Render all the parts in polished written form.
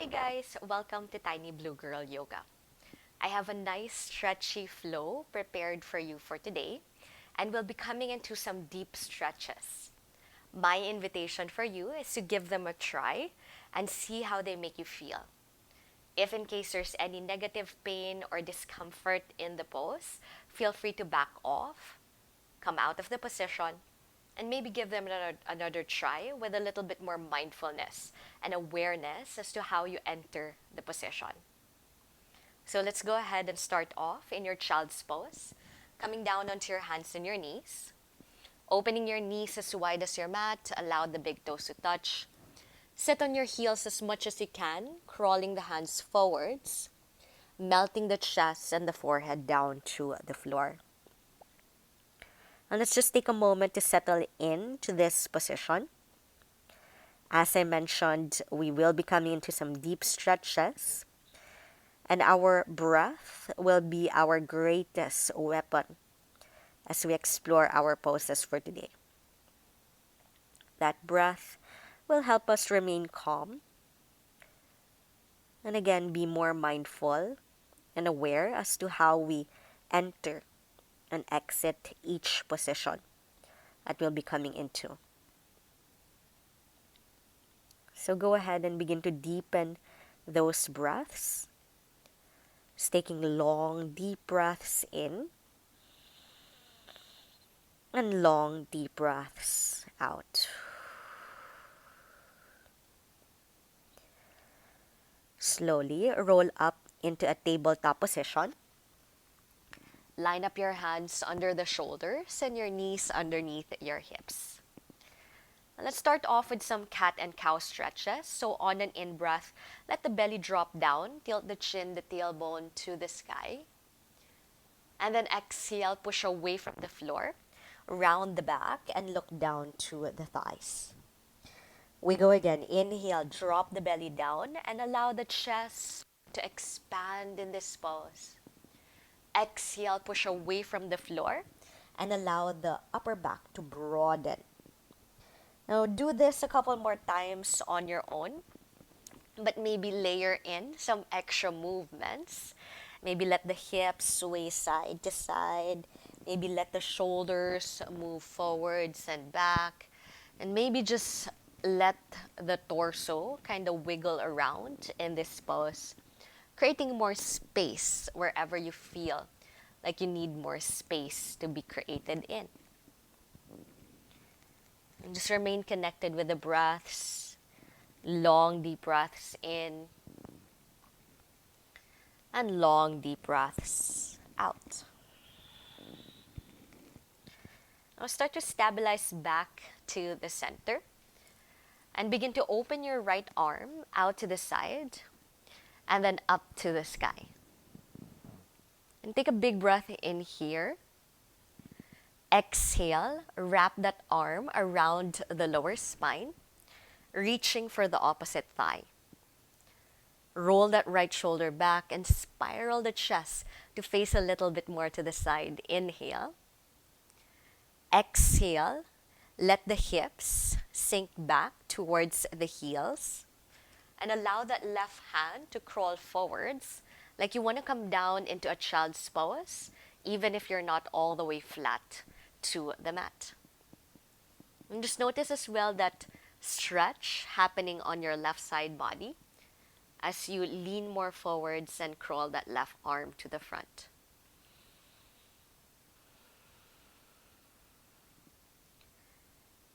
Hey guys, welcome to Tiny Blue Girl Yoga. I have a nice stretchy flow prepared for you for today, and we'll be coming into some deep stretches. My invitation for you is to give them a try and see how they make you feel. If in case there's any negative pain or discomfort in the pose, feel free to back off, come out of the position, and maybe give them another try with a little bit more mindfulness and awareness as to how you enter the position. So let's go ahead and start off in your child's pose, coming down onto your hands and your knees, opening your knees as wide as your mat, allow the big toes to touch. Sit on your heels as much as you can, crawling the hands forwards, melting the chest and the forehead down to the floor. And let's just take a moment to settle into this position. As I mentioned, we will be coming into some deep stretches, and our breath will be our greatest weapon as we explore our poses for today. That breath will help us remain calm and again be more mindful and aware as to how we enter and exit each position that we'll be coming into. So go ahead and begin to deepen those breaths. Just taking long, deep breaths in and long, deep breaths out. Slowly roll up into a tabletop position. Line up your hands under the shoulders and your knees underneath your hips. Let's start off with some cat and cow stretches. So on an in-breath, let the belly drop down, tilt the chin, the tailbone to the sky. And then exhale, push away from the floor, round the back, and look down to the thighs. We go again. Inhale, drop the belly down, and allow the chest to expand in this pose. Exhale, push away from the floor, and allow the upper back to broaden. Now do this a couple more times on your own, but maybe layer in some extra movements. Maybe let the hips sway side to side. Maybe let the shoulders move forwards and back. And maybe just let the torso kind of wiggle around in this pose, creating more space wherever you feel like you need more space to be created in. And just remain connected with the breaths. Long, deep breaths in and long, deep breaths out. Now start to stabilize back to the center and begin to open your right arm out to the side and then up to the sky. And take a big breath in here. Exhale, wrap that arm around the lower spine, reaching for the opposite thigh. Roll that right shoulder back and spiral the chest to face a little bit more to the side. Inhale. Exhale. Let the hips sink back towards the heels. And allow that left hand to crawl forwards like you want to come down into a child's pose, even if you're not all the way flat to the mat. And just notice as well that stretch happening on your left side body as you lean more forwards and crawl that left arm to the front.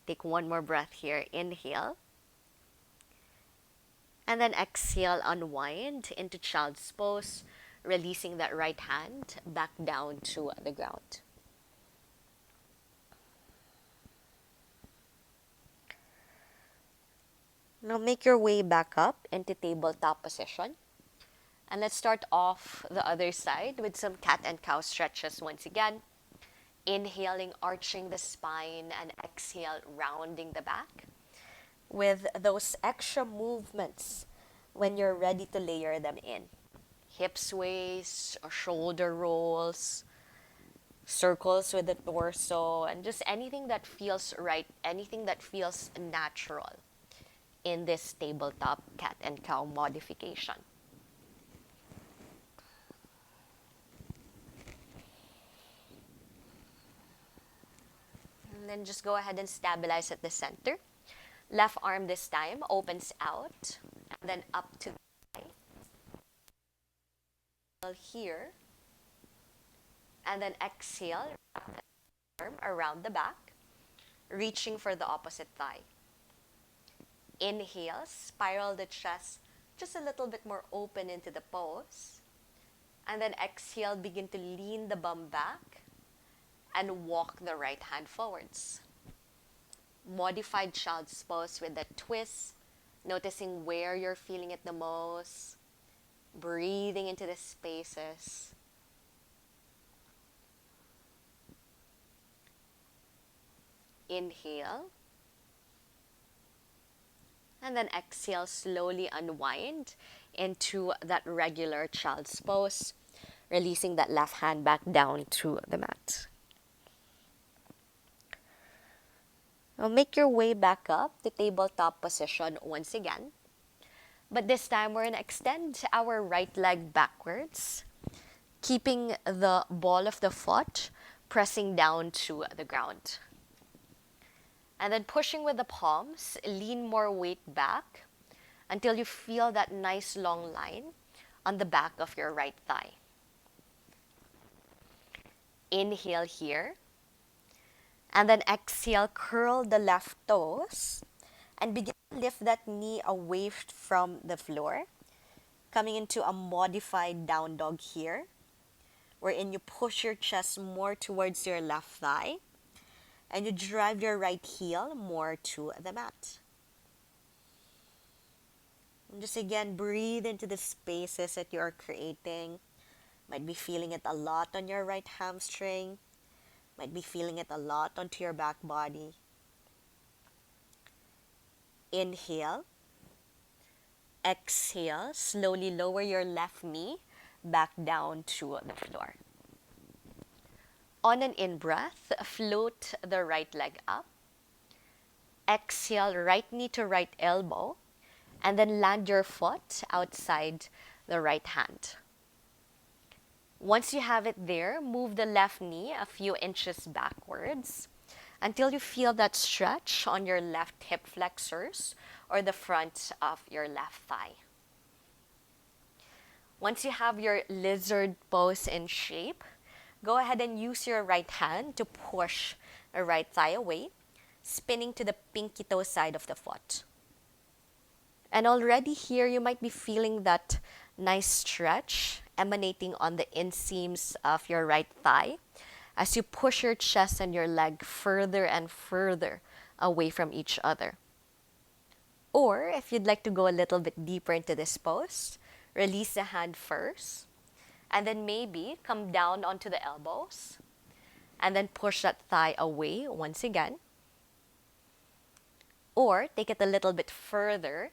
Take one more breath here. Inhale. And then exhale, unwind into child's pose, releasing that right hand back down to the ground. Now make your way back up into tabletop position. And let's start off the other side with some cat and cow stretches once again. Inhaling, arching the spine, and exhale, rounding the back. With those extra movements when you're ready to layer them in. Hip sways, or shoulder rolls, circles with the torso, and just anything that feels right, anything that feels natural in this tabletop cat and cow modification. And then just go ahead and stabilize at the center. Left arm this time opens out, and then up to the thigh. Here, and then exhale, arm around the back, reaching for the opposite thigh. Inhale, spiral the chest just a little bit more open into the pose. And then exhale, begin to lean the bum back and walk the right hand forwards. Modified child's pose with a twist, noticing where you're feeling it the most, breathing into the spaces. Inhale. And then exhale, slowly unwind into that regular child's pose, releasing that left hand back down to the mat. Now make your way back up to tabletop position once again. But this time we're going to extend our right leg backwards, keeping the ball of the foot pressing down to the ground. And then pushing with the palms, lean more weight back until you feel that nice long line on the back of your right thigh. Inhale here. And then exhale, curl the left toes and begin to lift that knee away from the floor, coming into a modified down dog here, wherein you push your chest more towards your left thigh and you drive your right heel more to the mat. And just again, breathe into the spaces that you are creating. Might be feeling it a lot on your right hamstring. Might be feeling it a lot onto your back body. Inhale. Exhale. Slowly lower your left knee back down to the floor. On an in-breath, float the right leg up. Exhale, right knee to right elbow, and then land your foot outside the right hand. Once you have it there, move the left knee a few inches backwards until you feel that stretch on your left hip flexors or the front of your left thigh. Once you have your lizard pose in shape, go ahead and use your right hand to push the right thigh away, spinning to the pinky toe side of the foot. And already here, you might be feeling that nice stretch emanating on the inseams of your right thigh as you push your chest and your leg further and further away from each other. Or if you'd like to go a little bit deeper into this pose, release the hand first, and then maybe come down onto the elbows, and then push that thigh away once again. Or take it a little bit further,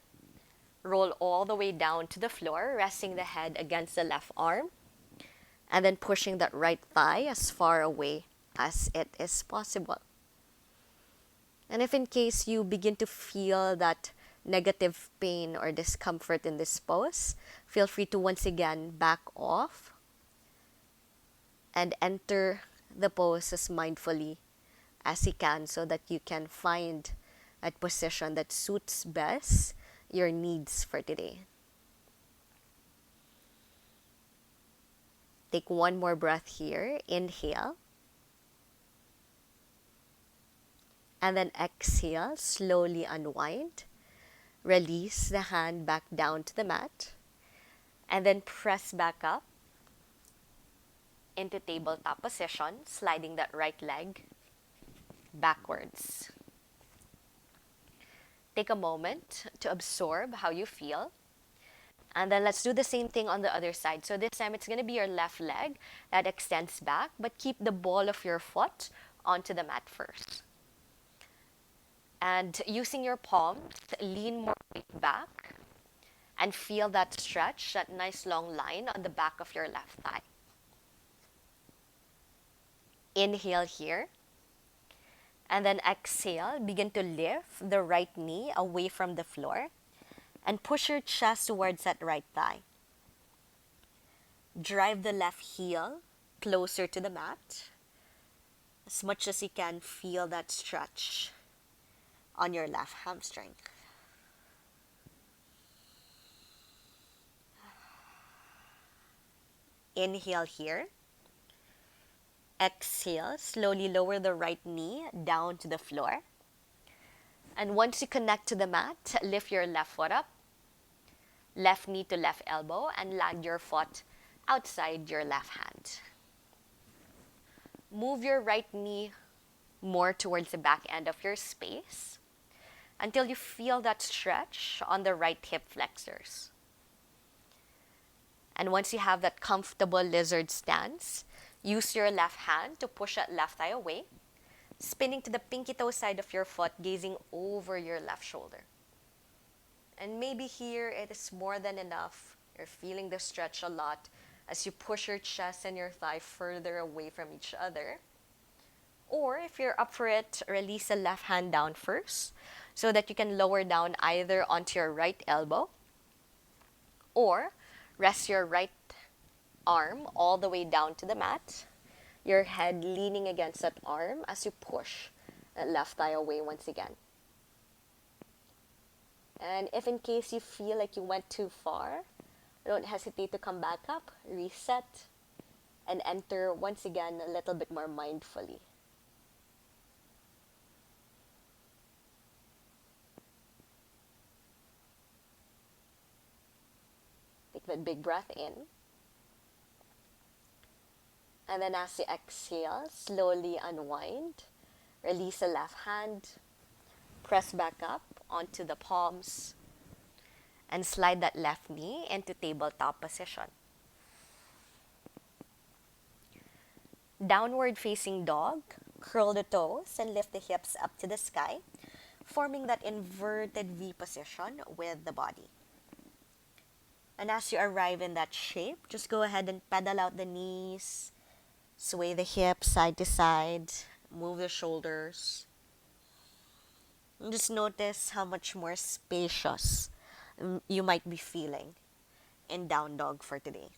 roll all the way down to the floor, resting the head against the left arm, and then pushing that right thigh as far away as it is possible. And if in case you begin to feel that negative pain or discomfort in this pose, feel free to once again back off and enter the pose as mindfully as you can so that you can find a position that suits best your needs for today. Take one more breath here. Inhale. And then exhale, slowly unwind. Release the hand back down to the mat. And then press back up into tabletop position, sliding that right leg backwards. Take a moment to absorb how you feel. And then let's do the same thing on the other side. So this time it's going to be your left leg that extends back, but keep the ball of your foot onto the mat first. And using your palms, lean more weight back and feel that stretch, that nice long line on the back of your left thigh. Inhale here. And then exhale, begin to lift the right knee away from the floor and push your chest towards that right thigh. Drive the left heel closer to the mat. As much as you can, feel that stretch on your left hamstring. Inhale here. Exhale, slowly lower the right knee down to the floor. And once you connect to the mat, lift your left foot up, left knee to left elbow, and land your foot outside your left hand. Move your right knee more towards the back end of your space until you feel that stretch on the right hip flexors. And once you have that comfortable lizard stance, use your left hand to push that left thigh away, spinning to the pinky toe side of your foot, gazing over your left shoulder. And maybe here it is more than enough. You're feeling the stretch a lot as you push your chest and your thigh further away from each other. Or if you're up for it, release the left hand down first so that you can lower down either onto your right elbow or rest your right arm all the way down to the mat, your head leaning against that arm as you push that left thigh away once again. And if in case you feel like you went too far, don't hesitate to come back up, reset, and enter once again a little bit more mindfully. Take that big breath in. And then as you exhale, slowly unwind. Release the left hand. Press back up onto the palms. And slide that left knee into tabletop position. Downward facing dog. Curl the toes and lift the hips up to the sky, forming that inverted V position with the body. And as you arrive in that shape, just go ahead and pedal out the knees, sway the hips side to side, move the shoulders. And just notice how much more spacious you might be feeling in down dog for today.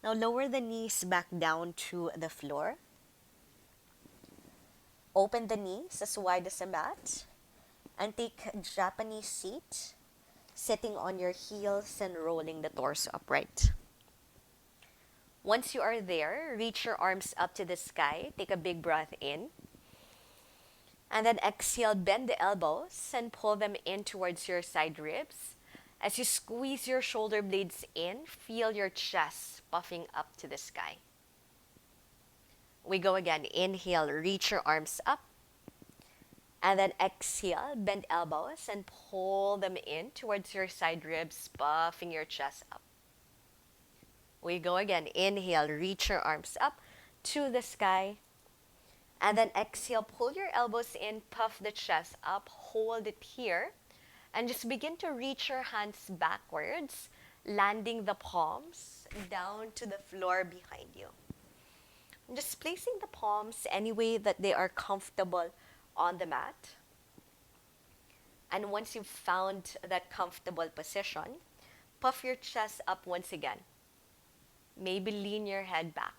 Now lower the knees back down to the floor. Open the knees as wide as a mat and take a Japanese seat, sitting on your heels and rolling the torso upright. Once you are there, reach your arms up to the sky. Take a big breath in. And then exhale, bend the elbows and pull them in towards your side ribs. As you squeeze your shoulder blades in, feel your chest puffing up to the sky. We go again. Inhale, reach your arms up. And then exhale, bend elbows and pull them in towards your side ribs, puffing your chest up. We go again. Inhale, reach your arms up to the sky. And then exhale, pull your elbows in, puff the chest up, hold it here. And just begin to reach your hands backwards, landing the palms down to the floor behind you. Just placing the palms any way that they are comfortable on the mat. And once you've found that comfortable position, puff your chest up once again. Maybe lean your head back.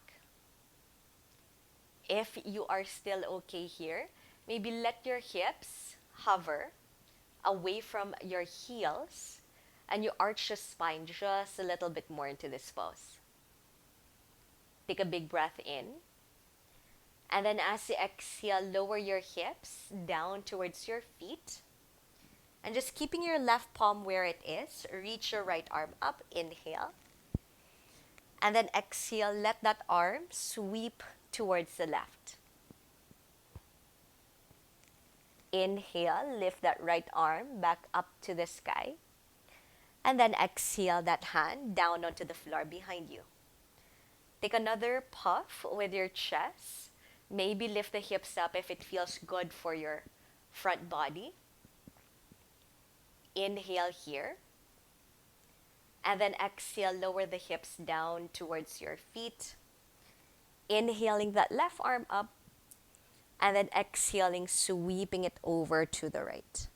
If you are still okay here, maybe let your hips hover away from your heels and you arch your spine just a little bit more into this pose. Take a big breath in. And then as you exhale, lower your hips down towards your feet. And just keeping your left palm where it is, reach your right arm up, inhale. And then exhale, let that arm sweep towards the left. Inhale, lift that right arm back up to the sky. And then exhale that hand down onto the floor behind you. Take another puff with your chest. Maybe lift the hips up if it feels good for your front body. Inhale here. And then exhale, lower the hips down towards your feet. Inhaling that left arm up, and then exhaling, sweeping it over to the right.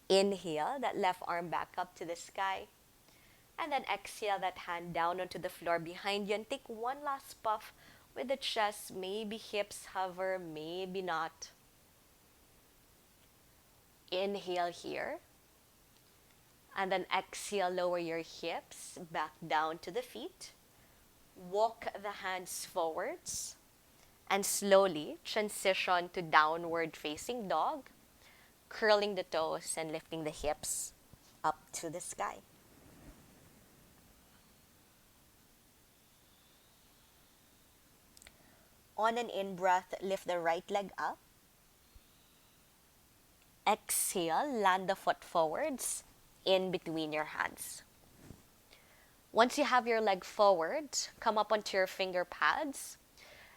Inhale that left arm back up to the sky, and then exhale that hand down onto the floor behind you, and take one last puff with the chest. Maybe hips hover, maybe not. Inhale here, and then exhale, lower your hips back down to the feet. Walk the hands forwards, and slowly transition to downward facing dog, curling the toes and lifting the hips up to the sky. On an in-breath, lift the right leg up. Exhale, land the foot forwards in between your hands. Once you have your leg forward, come up onto your finger pads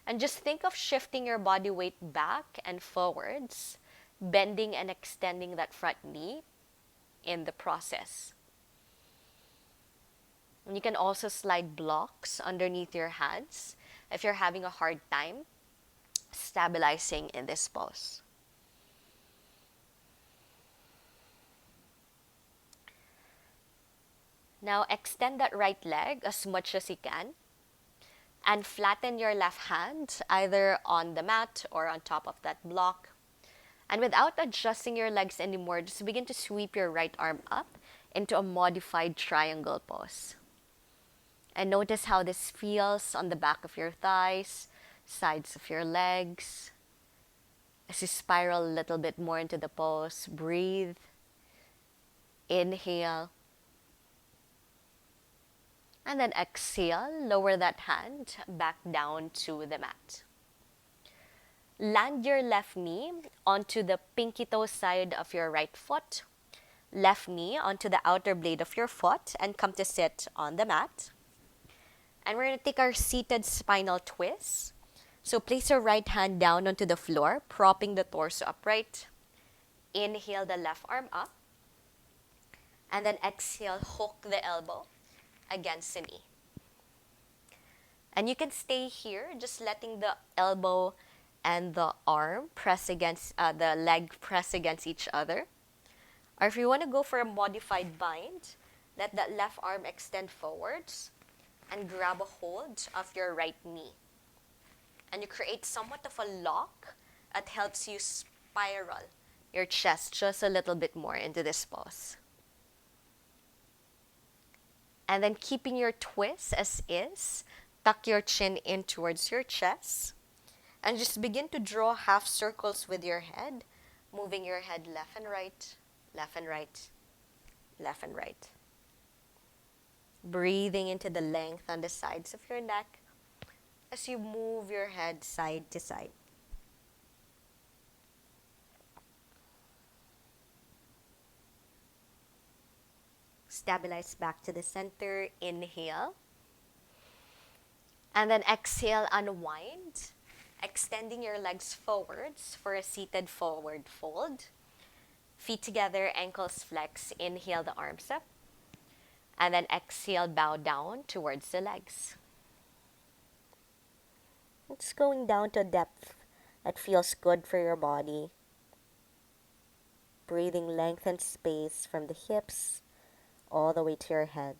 and just think of shifting your body weight back and forwards, bending and extending that front knee in the process. And you can also slide blocks underneath your hands if you're having a hard time stabilizing in this pose. Now extend that right leg as much as you can and flatten your left hand either on the mat or on top of that block. And without adjusting your legs anymore, just begin to sweep your right arm up into a modified triangle pose. And notice how this feels on the back of your thighs, sides of your legs. As you spiral a little bit more into the pose, breathe. Inhale. And then exhale, lower that hand back down to the mat. Land your left knee onto the pinky toe side of your right foot. Left knee onto the outer blade of your foot and come to sit on the mat. And we're going to take our seated spinal twist. So place your right hand down onto the floor, propping the torso upright. Inhale the left arm up. And then exhale, hook the elbow against the knee. And you can stay here, just letting the elbow and the arm press against, the leg press against each other. Or if you want to go for a modified bind, let that left arm extend forwards and grab a hold of your right knee. And you create somewhat of a lock that helps you spiral your chest just a little bit more into this pose. And then keeping your twist as is, tuck your chin in towards your chest. And just begin to draw half circles with your head, moving your head left and right, left and right, left and right. Breathing into the length on the sides of your neck as you move your head side to side. Stabilize back to the center. Inhale. And then exhale, unwind. Extending your legs forwards for a seated forward fold. Feet together, ankles flex. Inhale the arms up. And then exhale, bow down towards the legs. It's going down to a depth that feels good for your body. Breathing length and space from the hips all the way to your head.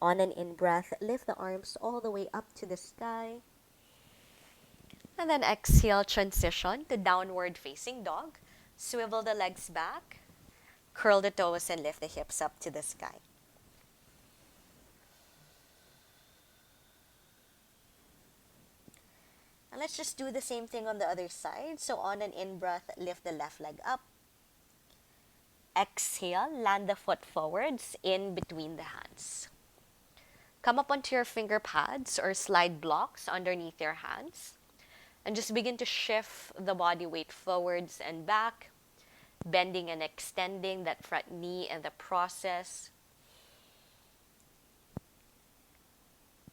On an in-breath, lift the arms all the way up to the sky. And then exhale, transition to downward facing dog. Swivel the legs back, curl the toes, and lift the hips up to the sky. And let's just do the same thing on the other side. So on an in-breath, lift the left leg up. Exhale, land the foot forwards in between the hands. Come up onto your finger pads or slide blocks underneath your hands. And just begin to shift the body weight forwards and back, bending and extending that front knee in the process.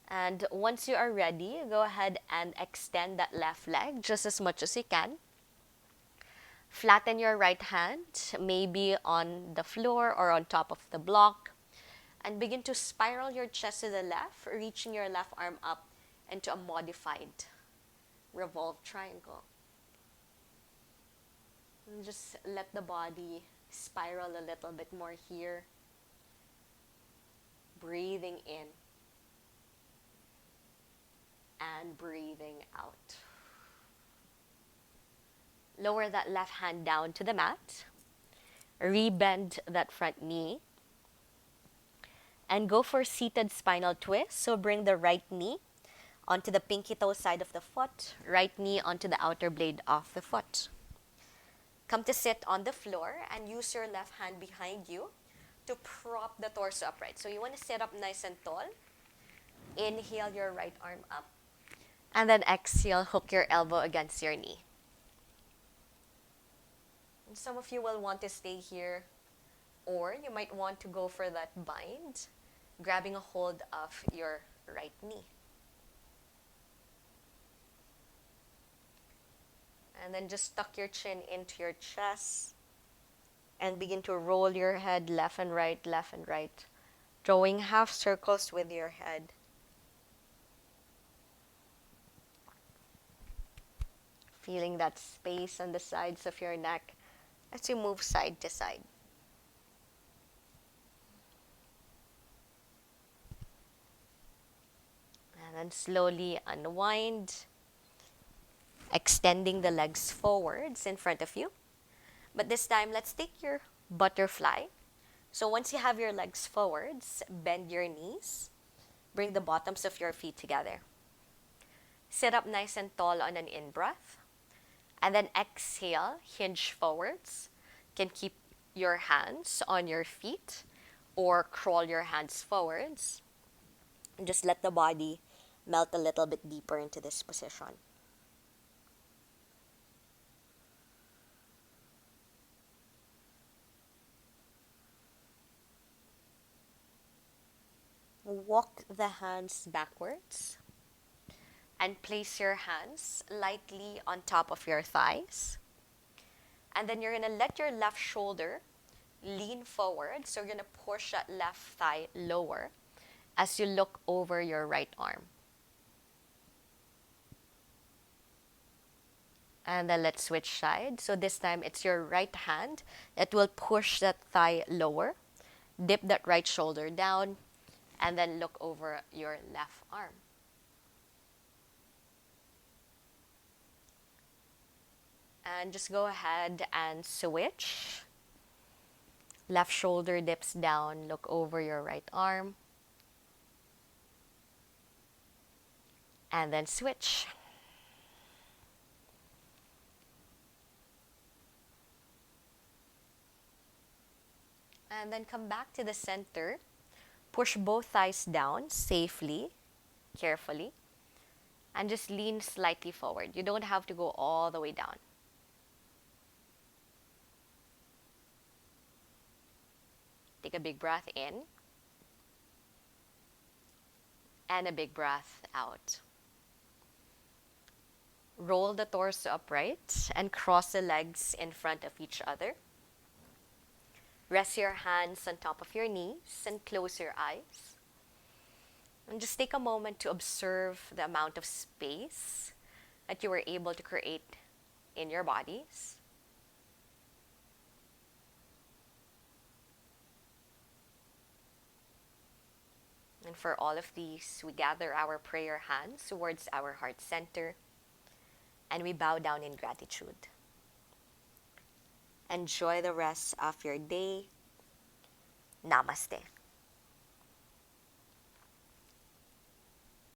And once you are ready, go ahead and extend that left leg just as much as you can. Flatten your right hand, maybe on the floor or on top of the block, and begin to spiral your chest to the left, reaching your left arm up into a modified revolved triangle. And just let the body spiral a little bit more here. Breathing in and breathing out. Lower that left hand down to the mat. Rebend that front knee. And go for seated spinal twist. So bring the right knee onto the pinky toe side of the foot, right knee onto the outer blade of the foot. Come to sit on the floor and use your left hand behind you to prop the torso upright. So you want to sit up nice and tall. Inhale your right arm up. And then exhale, hook your elbow against your knee. And some of you will want to stay here, or you might want to go for that bind, grabbing a hold of your right knee. And then just tuck your chin into your chest and begin to roll your head left and right, drawing half circles with your head. Feeling that space on the sides of your neck as you move side to side. And then slowly unwind, extending the legs forwards in front of you. But this time, let's take your butterfly. So once you have your legs forwards, bend your knees. Bring the bottoms of your feet together. Sit up nice and tall on an in-breath. And then exhale, hinge forwards. You can keep your hands on your feet or crawl your hands forwards. And just let the body melt a little bit deeper into this position. Walk the hands backwards and place your hands lightly on top of your thighs. And then you're going to let your left shoulder lean forward. So you're going to push that left thigh lower as you look over your right arm. And then let's switch sides. So this time it's your right hand that will push that thigh lower. Dip that right shoulder down and then look over your left arm. And just go ahead and switch. Left shoulder dips down, look over your right arm. And then switch. And then come back to the center. Push both thighs down safely, carefully. And just lean slightly forward. You don't have to go all the way down. Take a big breath in. And a big breath out. Roll the torso upright and cross the legs in front of each other. Rest your hands on top of your knees and close your eyes. And just take a moment to observe the amount of space that you were able to create in your bodies. And for all of these, we gather our prayer hands towards our heart center and we bow down in gratitude. Enjoy the rest of your day. Namaste.